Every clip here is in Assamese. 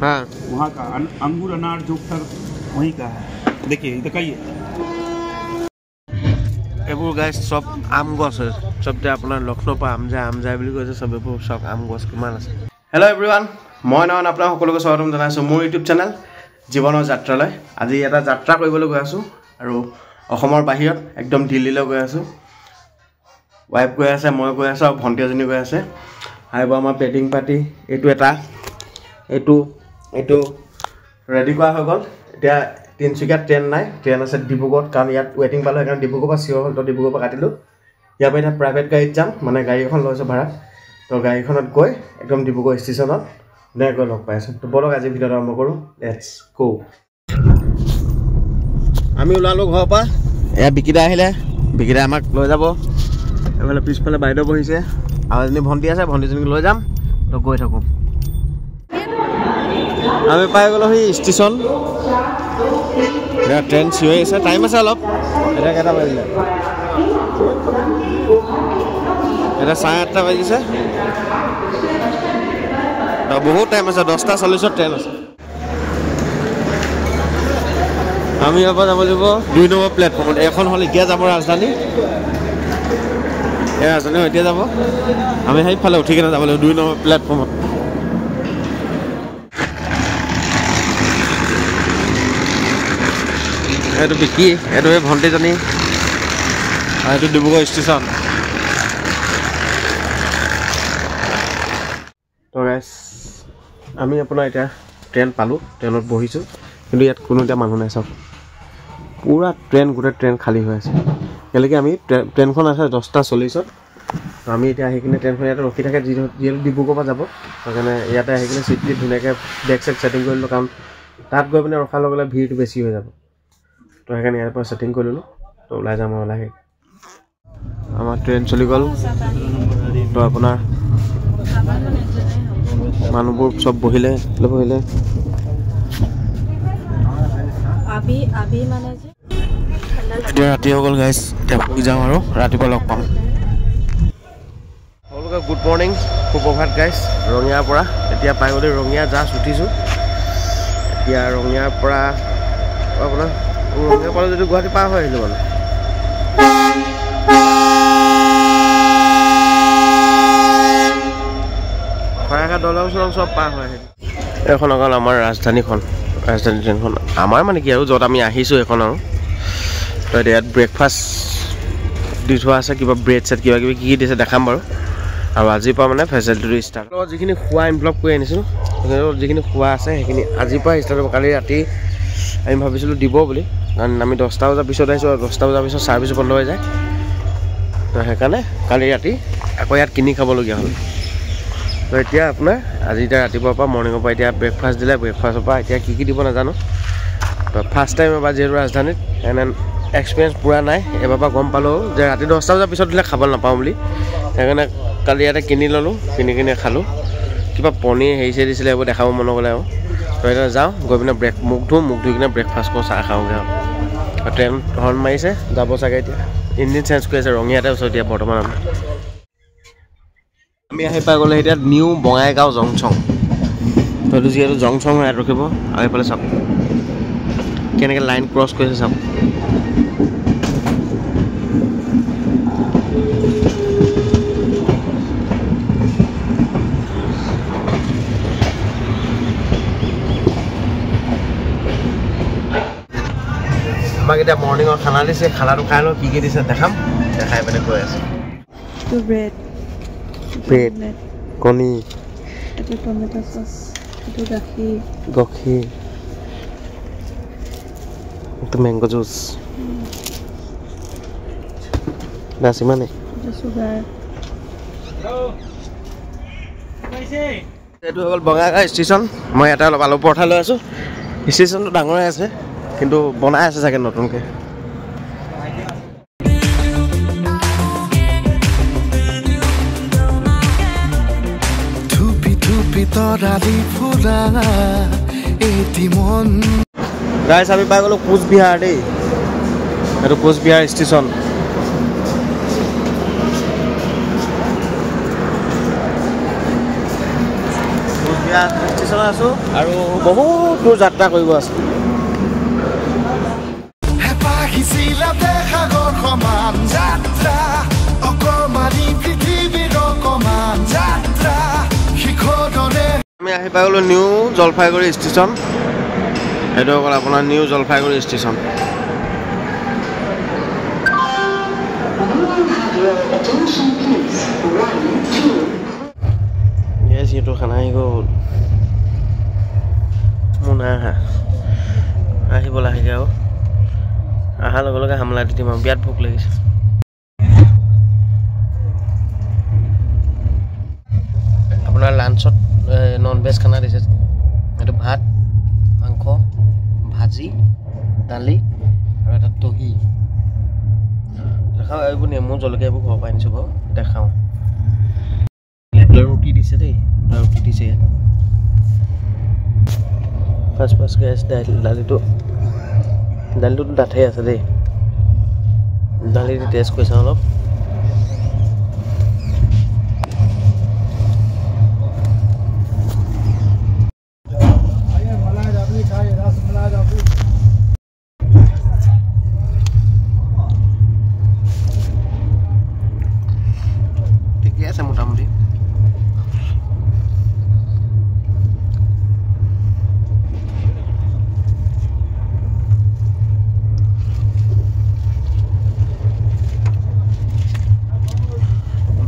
हाँ वहाँ का अंगूर अनार जो वहीं का है देखिए दिखाइए एबुर गाइस सब आम गछ सब ते अपना लखनऊ पर आम जाय বুলি কৈছে सब एबुर सब आम गछ किमान আছে हेलो एवरीवन মই নয়ন আপোনাক সকলোকে স্বাগতম জনাইছো মোৰ ইউটিউব চেনেল জীৱনৰ যাত্ৰালৈ আজি এটা যাত্ৰা কৰিবলৈ গৈ আছো আৰু অসমৰ বাহিৰত একদম দিল্লীলৈ গৈ আছো ওয়াইফ গৈ আছে মই গৈ আছো আৰু ভন্টি এজনী গৈ আছে আইব আমাৰ পেডিং পাৰ্টি এটো ৰেডি কৰা হৈ গল এতিয়া তিনচুকীয়া ট্ৰেন নাই ট্ৰেন আছে ডিব্ৰুগড় কাৰণ ইয়াত ৱেটিং পালো কাৰণ ডিব্ৰুগড় পৰা সিও হল তো ডিব্ৰুগড় পৰা কাটিলো ইয়াৰ পৰা এটা প্ৰাইভেট গাড়ীত যাম মানে গাড়ী এখন লৈছো ভাড়া তো গাড়ীখনত গৈ একদম ডিব্ৰুগড় ষ্টেচনত নেগৈ লগ পাইছো তো বলক আজি ভিডিঅ' আৰম্ভ কৰো লেটস গো আমি ওলালো ঘৰৰ পৰা এয়া বিকিদা আহিলে বিকিদা আমাক লৈ যাব এফালে পিছফালে বাইদেউ বহিছে আৰু এজনী ভণ্টি আছে ভণ্টিজনীক লৈ যাম তো গৈ থাকো আমি পাই গলো সেই ষ্টেচন या ट्रेन सिवै আছে টাইম আছে অলপ এটা কেটা বাজিলে এটা 8:30 বাজিছে তো বহুত টাইম আছে 10:40 ট্রেন আছে আমি अब যাব লাগিব 2 নম্বৰ প্ল্যাটফৰ্মত এখন হল এতিয়া যাব ৰাজধানী এ ৰাজধানী এতিয়া যাব আমি সেইফালে উঠি কেনে যাব লাগিব 2 নম্বৰ প্ল্যাটফৰ্মত এটো বিকি এটো ভন্টি জনী এটো ডিব্ৰুগড় ষ্টেচন তো গাইস আমি আপোনাৰ এটা ট্ৰেন পালো ট্ৰেনত বহিছো কিন্তু ইয়াত কোনো এটা মানুহ নাই সব পুৰা ট্ৰেন গুটে ট্ৰেন খালি হৈ আছে এলৈকে আমি ট্ৰেনখন আছে 10:40 আমি এটা আহি কিনে ট্ৰেনখন ইয়াত ৰখি থাকে যিহেতু ডিব্ৰুগড় পৰা যাব সেইকাৰণে ইয়াতে আহি কিনে সিট ধুনীয়াকৈ বেক চেক সেটিং কৰিলো কাৰণ তাত গৈ পিনে ৰখাৰ লগে লগে ভিৰটো বেছি হৈ যাব তো সেইকাৰণে ইয়াৰ পৰা সেটিং কৰিলো তো ওলাই যাম ওলাই আমাৰ ট্ৰেন চলি গ'ল তো আপোনাৰ মানুহবোৰ সব বহিলে আবি মানে যে ৰাতি হৈ গ'ল গাইস এতিয়া শুই যাম আৰু ৰাতিপুৱা লগ পাম সকলোকে গুড মৰ্নিং সুপ্ৰভাত গাইস ৰঙিয়াৰ পৰা এতিয়া পাই গ'লে ৰঙিয়া জাষ্ট উঠিছো এতিয়া ৰঙিয়াৰ পৰা আপোনাৰ ৰঙিয়া পৰা যদি গুৱাহাটী পাৰ হৈ আহিলো মানে খৰাঘাট দলং সব পাৰ হৈ আহিলো এখন অকল আমাৰ ৰাজধানী ট্ৰেইনখন আমাৰ মানে কি আৰু য'ত আমি আহিছো এখন আৰু তো ইয়াত ব্ৰেকফাষ্ট দি থোৱা আছে কিবা ব্ৰেড চেট কিবা কিবি কি দিছে দেখাম বাৰু আৰু আজিৰ পৰা মানে ফেচিলিটি ষ্টাৰ্ট যিখিনি খোৱা ইনভলভ কৰি আনিছিলোঁ যিখিনি খোৱা আছে সেইখিনি আজিৰ পৰা ষ্টাৰ্ট হ'ব কালি ৰাতি আমি ভাবিছিলোঁ দিব বুলি কাৰণ আমি 10টা বজাৰ পিছত আহিছোঁ আৰু 10টা বজাৰ পিছত ছাৰ্ভিচ বন্ধ হৈ যায় তো সেইকাৰণে কালি ৰাতি আকৌ ইয়াত কিনি খাবলগীয়া হ'ল তো এতিয়া আপোনাৰ আজি এতিয়া ৰাতিপুৱাৰ পৰা মৰ্ণিঙৰ পৰা এতিয়া ব্ৰেকফাষ্ট দিলে ব্ৰেকফাষ্টৰ পৰা এতিয়া কি দিব নাজানো তো ফাৰ্ষ্ট টাইম এবাৰ যিহেতু ৰাজধানীত এনে এক্সপিৰিয়েঞ্চ পূৰা নাই এবাৰ পৰা গম পালোঁ যে ৰাতি 10টা বজাৰ পিছত দিলে খাব নাপাওঁ বুলি সেইকাৰণে কালি ইয়াতে কিনি ল'লোঁ কিনি খালোঁ কিবা পনীৰ হেৰি দিছিলে এইবোৰ দেখাব মন গ'লে আৰু তো এতিয়া যাওঁ গৈ পিনে মুখ ধুই কিনে ব্ৰেকফাষ্ট কৰোঁ চাহ খাওঁগৈ আৰু ট্ৰেইন হৰ্ণ মাৰিছে যাব চাগে এতিয়া ইঞ্জিন চেঞ্জ কৰি আছে ৰঙিয়াতে আছোঁ এতিয়া বৰ্তমান আমি আহি পাই গ'লে এতিয়া নিউ বঙাইগাঁও জংচং তো এইটো যিহেতু জংচং ইয়াত ৰখিব আৰু এইফালে চাওক কেনেকৈ লাইন ক্ৰছ কৰিছে চাওক আমাক এতিয়া মৰ্ণিঙৰ খানা দিছে খানাটো খাই লওঁ কি দিছে দেখাই পিনে গৈ আছে ব্ৰেড কণী এইটো টমেটো চচ এইটো গাখীৰ এইটো মেংগো জুচ বাছ ইমানেই চুগাৰ এইটো হৈ গ'ল বঙাইগাঁও ষ্টেচন মই ইয়াতে অলপ আলু পৰঠা লৈ আছোঁ ষ্টেচনটো ডাঙৰে আছে কিন্তু বনাই আছে চাগে নতুনকৈ গাইছ আমি পাই গ'লো কোচবিহাৰ দেই এইটো কোচবিহাৰ ষ্টেচন ষ্টেচনত আছোঁ আৰু বহুত দূৰ যাত্ৰা কৰিব আছে। আমি আহি পাই গ'লোঁ নিউ জলপাইগুৰি ষ্টেচন। সেইটো অকল আপোনাৰ নিউ জলপাইগুৰি ষ্টেচন। যিহেতু খানা আহি গ'ল মোৰ নাই আহা আহিব লাহেকৈ আৰু অহাৰ লগে লগে হামলা দি দিম আৰু বিৰাট ভোক লাগিছে। আপোনাৰ লাঞ্চত নন ভেজ খানা দিছে। এইটো ভাত মাংস ভাজি দালি আৰু এটা দহি দেখাওঁ। এইবোৰ নেমু জলকীয়া এইবোৰ ঘৰৰ পৰা আনিছোঁ বাৰু দেখাওঁ। ৰুটি দিছে দেই ৰুটি দিছে ইয়াত। ফাৰ্ষ্ট গেছ দালিটোতো ডাঠেই আছে দেই। দালি দি টেষ্ট কৰি চাওঁ অলপ। ঠিকে আছে মোটামুটি।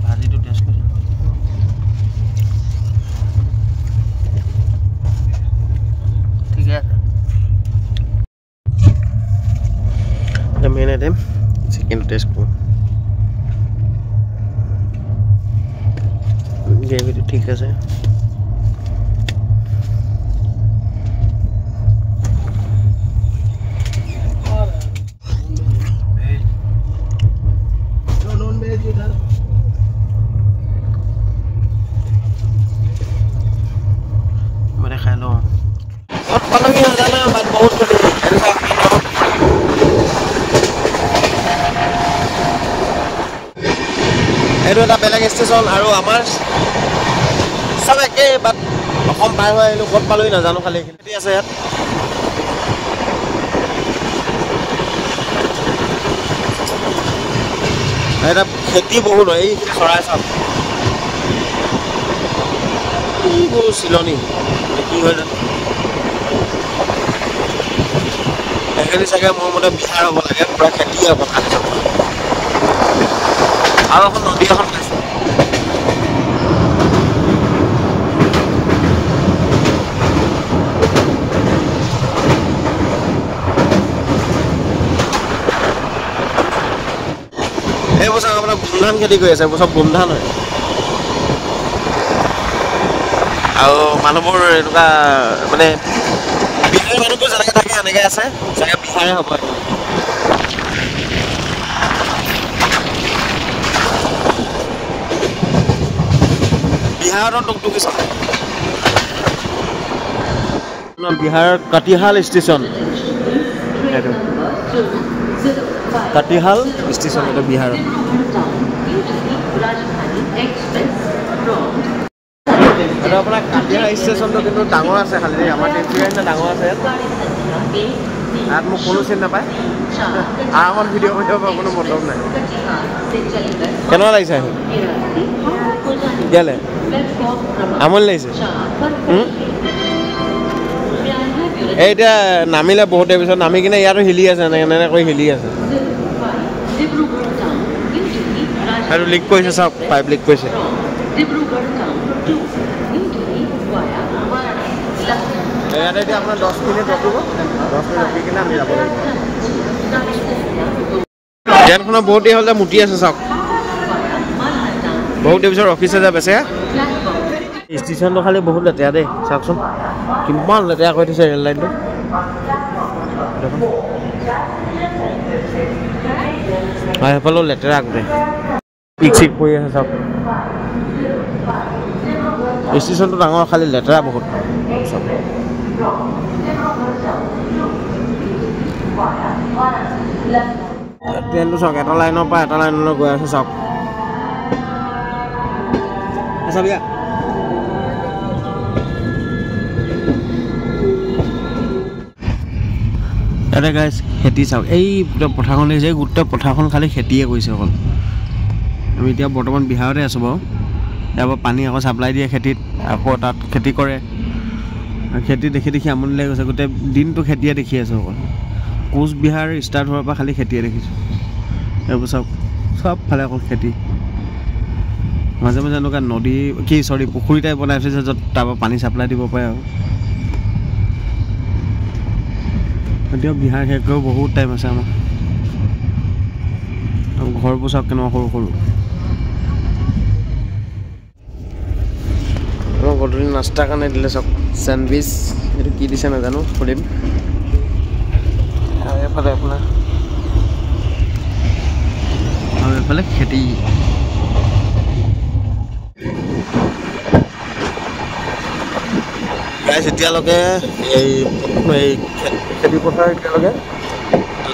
ভাজিটো টেষ্ট কৰিছোঁ। ঠিকে আছে। মেইন আইটেম চিকেনটো টেষ্ট কৰোঁ। গ্ৰেভিটো ঠিক আছে। মানে খাই লওঁ বহুত এইটো এটা বেলেগ ষ্টেচন আৰু আমাৰ চব একেই বাট অসম পাৰ হৈ আহিলোঁ ক'ত পালোহি নাজানো। খালি খেতি আছে ইয়াত। এটা খেতি বহুত হয় এই চৰাই চাওক এইবোৰ চিলনি কি হয় জানো। সেইখিনি চাগে মোৰ মতে বিহাৰ হ'ব লাগে। পূৰা খেতি হ'ব খালি চাব। আৰু এখন নদী এখন পাইছোঁ। এইবোৰ চাওক আপোনাৰ গোমধান খেতি কৰি আছে। এইবোৰ চব গোমধান হয়। আৰু মানুহবোৰ এনেকুৱা মানে বিহাৰী মানুহবোৰ যেনেকৈ থাকে এনেকৈ আছে চাগে বিহাৰে হ'ব। বিহাৰৰ টুকটুকি চলে। বিহাৰৰ কাটিহাল ষ্টেচন। এইটো কাটিহাল ষ্টেচন এইটো বিহাৰৰ। এইটো আপোনাৰ কাটিহাল ষ্টেচনটো কিন্তু ডাঙৰ আছে। খালি আমাৰ তিনিচুকীয়া ডাঙৰ আছে। ইয়াত মোক কোনো চিনি নাপায়। আৰু এখন ভিডিঅ' কৰি দিব কোনো মতলব নাই। কেনেকুৱা লাগিছে আহি কেলে আমনি লাগিছে? এই এতিয়া নামিলে বহুত দেৰি পিছত নামি কিনে ইয়াতো হিলি আছে। এনেকৈ কৰি হিলি আছে। আৰু লিক কৰিছে চাওক পাইপ লিক কৰিছে। ইয়াতে এতিয়া আপোনাৰ 10 মিনিট ৰখিব। 10 মিনিট ৰখি কিনে আমি যাব লাগিব। ট্ৰেইনখনৰ বহুত দেৰি হ'ল যে মুতি আছে চাওক। বহুত দেৰি পিছত ৰখিছে যে বেচে। ষ্টেচনটো খালি বহুত লেতেৰা দেই চাওকচোন কিমান লেতেৰা কৰি থৈছে ৰেল লাইনটো। সেইফালেও লেতেৰা গোটেই পিক চিক পৰি আছে চাওক। ষ্টেচনটো ডাঙৰ খালি লেতেৰা বহুত চাওক। ট্ৰেইনটো চাওক এটা লাইনৰ পৰা এটা লাইনলৈ গৈ আছে চাওক। চাবিয়া এটা গাইছ খেতি চাওক এই পথাৰখন দেখিছে গোটেই পথাৰখন খালি খেতিয়ে কৰিছে অকল আমি এতিয়া বৰ্তমান বিহাৰতে আছোঁ বাৰু ইয়াৰ পৰা পানী আকৌ ছাপ্লাই দিয়ে খেতিত আকৌ তাত খেতি কৰে খেতি দেখি দেখি আমনি লাগি গৈছে গোটেই দিনটো খেতিয়ে দেখি আছোঁ অকল কোচবিহাৰ ষ্টাৰ্ট হোৱাৰ পৰা খালি খেতিয়ে দেখিছোঁ এইবোৰ চব ফালে অকল খেতি মাজে মাজে এনেকুৱা নদী কি চৰি পুখুৰী টাইপ বনাই থৈছে য'ত তাৰপৰা পানী ছাপ্লাই দিব পাৰে আৰু এতিয়া বিহাৰ শেষ কৰিও বহুত টাইম আছে আমাৰ ঘৰবোৰ চাওক কেনেকুৱা সৰু সৰু আমাৰ গধূলি নাস্তাৰ কাৰণে দিলে চাওক চেণ্ডউইচ এইটো কি দিছে নাজানো সুধিম আৰু এফালে আপোনাৰ আৰু এফালে খেতি গাইছ এতিয়ালৈকে এই খেতি পথাৰ এতিয়ালৈকে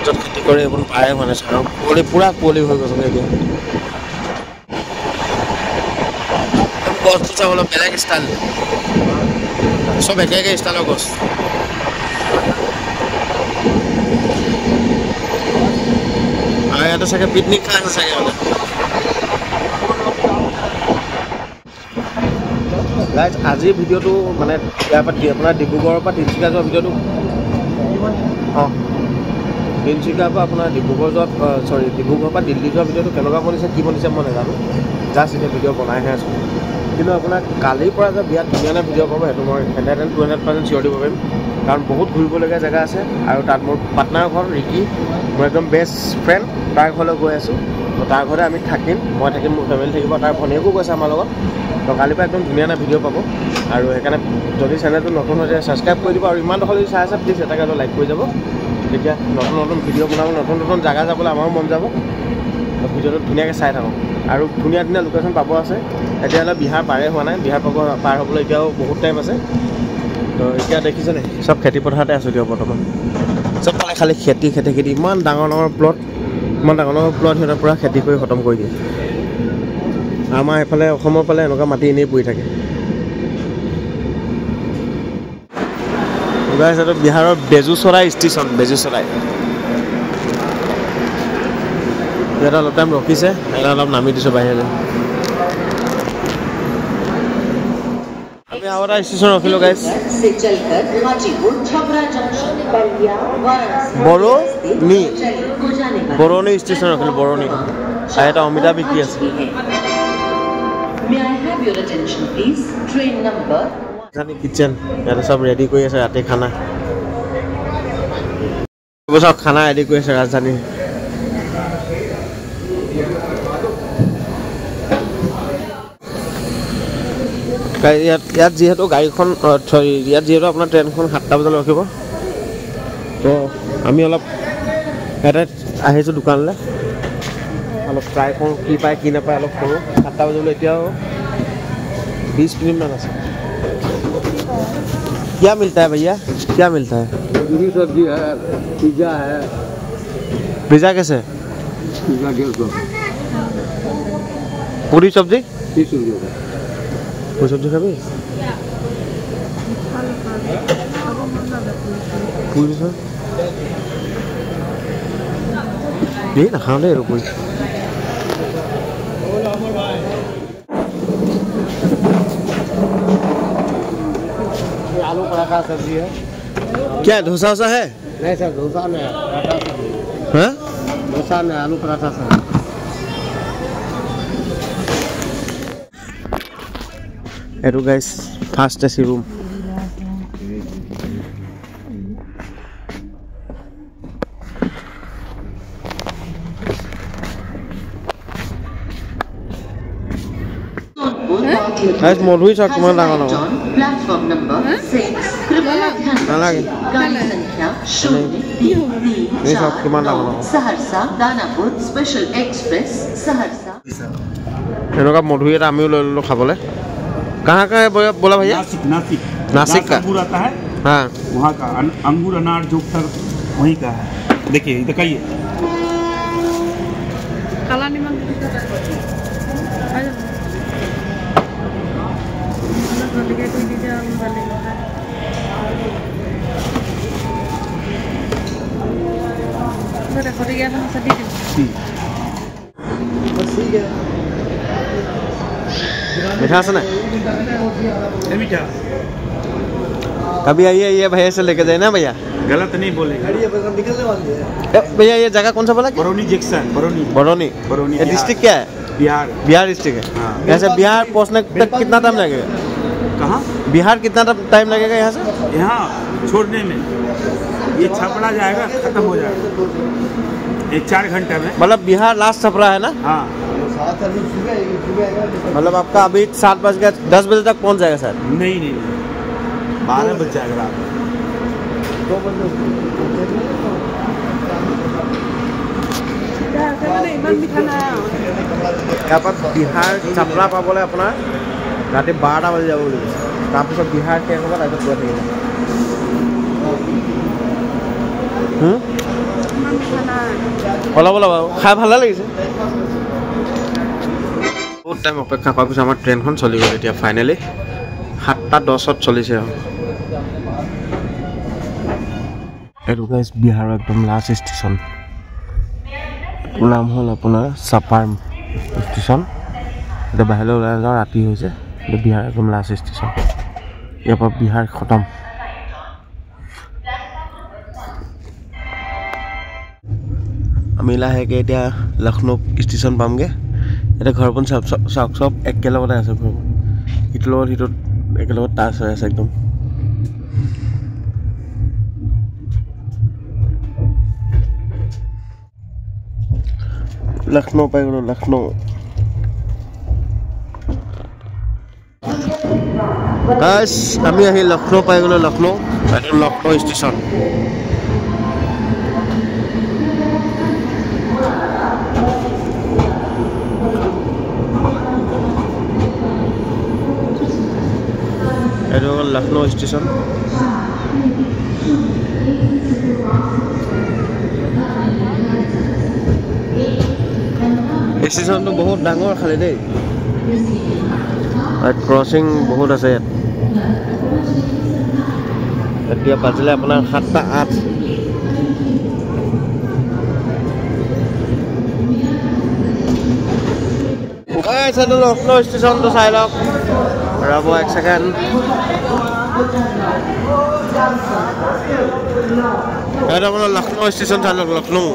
য'ত খেতি কৰে এইবোৰ পাৰে হোৱা নাই আৰু কুঁৱলী পূৰা কুঁৱলী হৈ গৈছে এতিয়া গছটো চাবলৈ বেলেগ ষ্টাইল চব একে একে ষ্টাইলৰ গছ আৰু ইয়াতে চাগে পিকনিক খাই আছে চাগে মানে গাইজ আজিৰ ভিডিঅ'টো মানে ইয়াৰ পৰা আপোনাৰ ডিব্ৰুগড়ৰ পৰা তিনিচুকীয়া যোৱা ভিডিঅ'টো অঁ তিনিচুকীয়াৰ পৰা আপোনাৰ ডিব্ৰুগড় যোৱা ডিব্ৰুগড়ৰ পৰা দিল্লী যোৱা ভিডিঅ'টো কেনেকুৱা বনিছে কি বনিছে মই নাজানো জাষ্ট এতিয়া ভিডিঅ' বনাইহে আছোঁ কিন্তু আপোনাৰ কালিৰ পৰা যে বিৰাট ধুনীয়া ভিডিঅ' পাব সেইটো মই 100% চিয়ৰ দিব পাৰিম কাৰণ বহুত ঘূৰিবলগীয়া জেগা আছে আৰু তাত মোৰ পাৰ্টনাৰ ঘৰ ৰিকি মোৰ একদম বেষ্ট ফ্ৰেণ্ড তাৰ ঘৰলৈ গৈ আছোঁ তো তাৰ ঘৰতে আমি থাকিম মই থাকিম মোৰ ফেমিলি থাকিব তাৰ ভনীয়েকো গৈছে আমাৰ লগত তো কালিৰ পৰা একদম ধুনীয়া ভিডিঅ' পাব আৰু সেইকাৰণে যদি চেনেলটো নতুন হৈছে ছাবস্ক্ৰাইব কৰি দিব আৰু ইমান ডোখৰ যদি চাই আছে প্লিজ এটাকে লাইক কৰি যাব তেতিয়া নতুন ভিডিঅ' বনাব নতুন জেগা যাবলৈ আমাৰো মন যাব তো ভিডিঅ'টো ধুনীয়াকৈ চাই থাকক আৰু ধুনীয়া লোকেশ্যন পাব আছে এতিয়ালৈ বিহাৰ পাৰে হোৱা নাই বিহাৰ পাৰ হ'বলৈ এতিয়াও বহুত টাইম আছে তো এতিয়া দেখিছেনে চব খেতি পথাৰতে আছোঁ দিয়ক বৰ্তমান চব ফালে খালি খেতি ইমান ডাঙৰ প্লট সিহঁতৰ পূৰা খেতি কৰি খতম কৰি দিয়ে আমাৰ এইফালে অসমৰ ফালে এনেকুৱা মাটি এনেই পৰি থাকে এইটো বিহাৰৰ বেজুচৰাই ষ্টেচন বেজুচৰাই ইয়াত অলপ টাইম ৰখিছে এটা অলপ নামি দিছোঁ বাহিৰলৈ আমি আৰু এটা ষ্টেচন ৰখিলোঁ গাইজ বৰণি ষ্টেচন ৰখিলোঁ বৰণি আৰু এটা অমিতা বিক্ৰী আছে কিটচেন ইয়াতে চব ৰেডি কৰি আছে ৰাতি খানা চব খানা ৰেডি কৰি আছে ৰাজধানী ইয়াত যিহেতু গাড়ীখন ইয়াত যিহেতু আপোনাৰ ট্ৰেইনখন 7টা বজালৈ ৰখিব তো আমি অলপ ইয়াতে আহিছোঁ দোকানলৈ অলপ ট্ৰাই কৰোঁ কি পায় কি নাপায় অলপ কৰোঁ 7টা বজালৈ এতিয়াও 20 মিনিটমান আছে क्या मिलता है भैया क्या मिलता है पूरी सब्जी है पिज्जा है पिज्जा कैसे पिज्जा 150 पूरी सब्जी 30 रुपये का पूरी सब्जी खाबी पूरी सर ये ना खाने रुको आलू पराठा सब्जी है क्या डोसा वोसा है नहीं सर डोसा में पराठा सब्जी हाँ डोसा में आलू पराठा सब्जी एटू guys fast AC room guys मधुई चौक में लगा लो प्लेटफॉर्म नंबर 6 कृपया ध्यान रखें गाड़ी संख्या 0 सहरसा दानापुर स्पेशल एक्सप्रेस सहरसा এনেকুৱা মধুই এটা আমিও লৈ ললো খাবলৈ कहाँ का है बोला भैया नासिक का अंगूर आता है हाँ वहाँ का अंगूर अनार जो वहीं का है देखिए दिखाइए काला निमक टकिया এখন আছে দি দিম मीठा है ना ये मीठा कभी आइए ये भैया से लेके जाए ना भैया गलत नहीं बोलेगा भैया ये जगह कौन सा बोला बरौनी जंक्शन बरौनी बरौनी ये डिस्ट्रिक्ट क्या है बिहार डिस्ट्रिक्ट है हाँ। यहाँ से बिहार पहुँचने तक कितना टाइम लगेगा कहाँ बिहार कितना टाइम लगेगा यहाँ से यहाँ छोड़ने में ये छपड़ा जाएगा खत्म हो जाएगा ये 4 घंटे में मतलब बिहार लास्ट छपरा है ना हाँ मतलब आपका अभी 7 बज गया 10 बजे तक पहुँच जाएगा सर नहीं 12 बज जाएगा रात ইমান মিঠা নাই ইয়াৰ পৰা বিহাৰ চাপৰা পাবলৈ আপোনাৰ ৰাতি 12টা বাজি যাব বুলি কৈছে তাৰপিছত বিহাৰ শেষ হ'ব তাৰপিছত গৈ থাকিব ইমান মিঠা নাই অলপ অলপ আৰু খাই ভালে লাগিছে বহুত টাইম অপেক্ষা কৰাৰ পিছত আমাৰ ট্ৰেইনখন চলি গ'ল এতিয়া ফাইনেলি 7:10 চলিছে আৰু এইটো গাইজ বিহাৰৰ একদম লাষ্ট ষ্টেচন নাম হ'ল আপোনাৰ চাপাৰ ষ্টেচন এতিয়া বাহিৰলৈ ওলাই যাওঁ ৰাতি হৈছে এতিয়া বিহাৰ একদম লাষ্ট ষ্টেচন ইয়াৰ পৰা বিহাৰ খতম আমি লাহেকৈ এতিয়া লক্ষ্ণৌ ষ্টেচন পামগৈ এতিয়া ঘৰখন চাওক চব একেলগতে আছে ঘৰখন ইটোৰ লগত সিটোত একেলগত টাচ হৈ আছে একদম लखनऊ पे गलो लखनऊ गाइस আমি আহি লখনৌ পাই গলো লখনৌ এটা লখনৌ ষ্টেচন এটা লখনৌ ষ্টেচন ষ্টেচনটো বহুত ডাঙৰ খালি দেই ক্ৰচিং বহুত আছে ইয়াত এতিয়া বাজিলে আপোনাৰ 7:08 এইটো লক্ষ্ণৌ ষ্টেচনটো চাই লওক ৰ'ব এক ছেকেণ্ড এইটো আপোনাৰ লক্ষ্ণৌ ষ্টেচন চাই লওক লক্ষ্ণৌ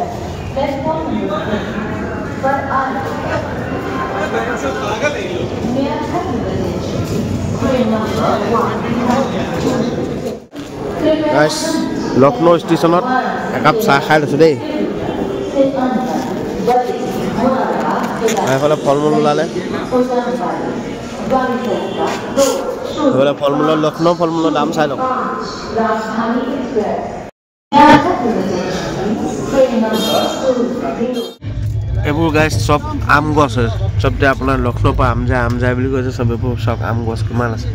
লক্ষ্ণৌ ষ্টেচনত একাপ চাহ খাই লৈছোঁ দেই এইফালে ফল মূল ওলালে এইফালে ফল মূলৰ লক্ষ্ণৌ ফল মূলৰ দাম চাই লওক এইবোৰ গাইজ চব আম গছ হয় চব যে আপোনাৰ লক্ষ্ণৌৰ পৰা আম যায় বুলি কৈছে চব এইবোৰ চব আম গছ কিমান আছে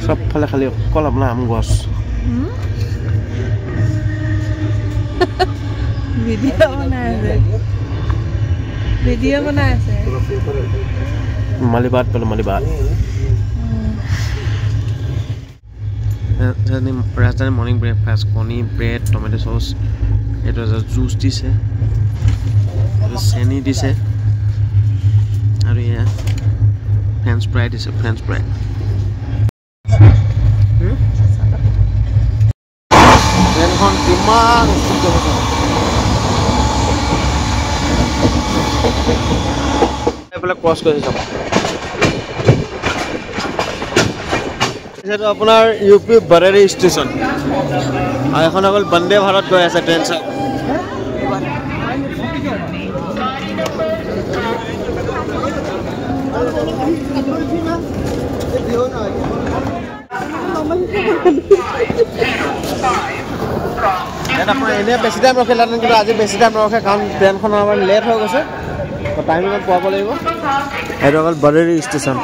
চবফালে খালি অকল আপোনাৰ আম গছ ভিডিঅ' বনাই আছে মালিবাট পালোঁ মালিবাট ৰাজধানী মৰ্ণিং ব্ৰেকফাষ্ট কণী ব্ৰেড টমেটো চচ এইটো জুচ দিছে চেনি দিছে আৰু এয়া ফ্ৰেঞ্চ ফ্ৰাই দিছে ফ্ৰেঞ্চ ফ্ৰাই ট্ৰেইনখন কিমান এইফালে ক্ৰছ কৰিছে চাব এইটো আপোনাৰ ইউ পি বৰেলি ষ্টেচন আৰু এখন অকল বন্দে ভাৰত গৈ আছে ট্ৰেইন চাওক আপোনাৰ এনেই বেছি টাইম ৰখিলেহেঁতেন কিন্তু আজি বেছি টাইম নৰখে কাৰণ ট্ৰেইনখন আমাৰ লেট হৈ গৈছে টাইমিঙত পোৱাব লাগিব এইটো অকল বৰেলি ষ্টেচন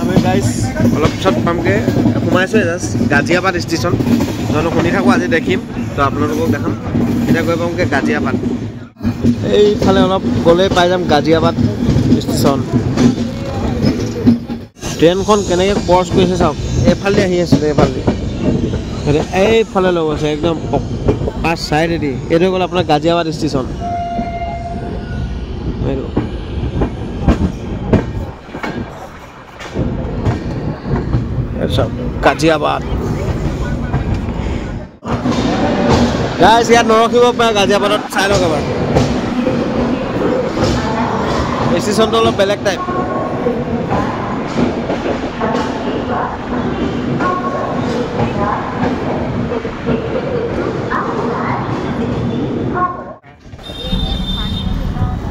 আমি গাইজ অলপ পিছত পামকৈ সোমাইছোৱে জাষ্ট গাজিয়াবাদ ষ্টেচন জানো শুনি থাকোঁ আজি দেখিম তো আপোনালোকক দেখাম এতিয়া গৈ পামগৈ গাজিয়াবাদ এইফালে অলপ গ'লেই পাই যাম গাজিয়াবাদ ষ্টেচন ট্ৰেইনখন কেনেকৈ ক্ৰছ কৰিছে চাওক এইফালেদি আহি আছিলে এইফালে লৈ গৈছে একদম পাঁচ চাইডেদি এইটো গ'ল আপোনাৰ গাজিয়াবাদ ষ্টেচন এইটো গাজিয়াবাদ গাইজ ইয়াত নৰখিব পাৰে গাজিয়াবাদত চাই লওক এবাৰ ষ্টেচনটো অলপ বেলেগ টাইপ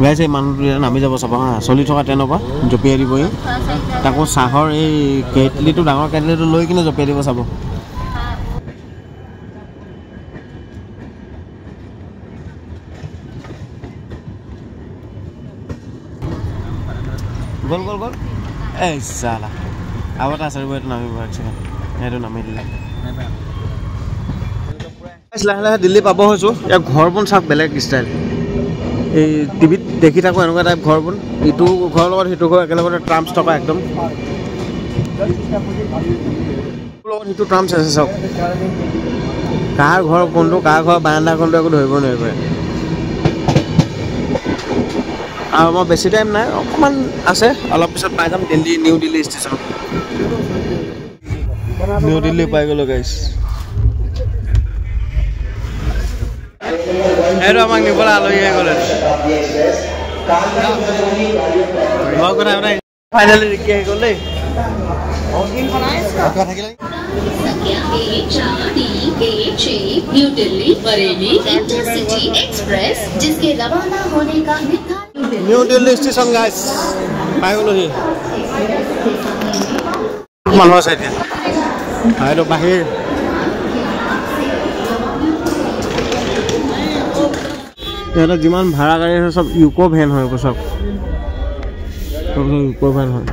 গাইজ এই মানুহটো নামি যাব চাব হা চলি থকা ট্ৰেইনৰ পৰা জঁপিয়াই দিবহি তাকো চাহৰ এই কেটলিটো ডাঙৰ কেটলিটো লৈ কিনে জঁপিয়াই দিব চাব গ'ল গ'ল গ'ল এই চালা আৰু এটা আছে এইটো নামিব একচেকেণ্ড এইটো নামি দিলে লাহে লাহে দিল্লী পাব হৈছোঁ ইয়াৰ ঘৰবোৰ চাওক বেলেগ ষ্টাইল এই টিভিত দেখি থাকোঁ এনেকুৱা টাইপ ঘৰবোৰ ইটো ঘৰৰ লগত সিটো ঘৰ একেলগতে ট্ৰাম্পছ থকা একদম লগত সিটো ট্ৰাম্পছ আছে চাওক কাৰ ঘৰ কোনটো কাৰ ঘৰ বাৰাণ্ডা কোনটো একো ধৰিব নোৱাৰিব আৰু মই বেছি টাইম নাই অকণমান আছে অলপ পিছত পাই যাম Delhi new Delhi station new Delhi পাই গ'লোঁ গাইছ এইটো আমাক নিবলৈ আলহী আহি গ'লে মই কথা নাই ফাইনেলি ৰিকি আহি গ'ল দেই new Delhi Bareilly intercity express जिसके रवाना होने का নিউ দিল্লী ষ্টেচন গাইছ পাই গ'লোহি মানুহ আছে এতিয়া এইটো বাহিৰ ইয়াতে যিমান ভাড়া গাড়ী আছে চব ইউকো ভেন হয় চব ইউকো ভেন হয়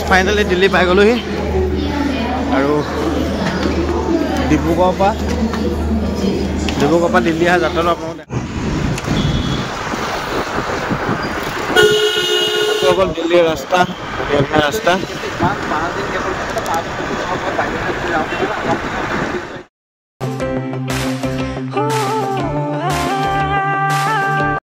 ফাইনেলি দিল্লী পাই গ'লোহি আৰু ডিব্ৰুগড়ৰ পৰা দিল্লী অহা যাত্ৰাটো আপোনালোকে অকল দিল্লীৰ ৰাস্তা ৰাস্তা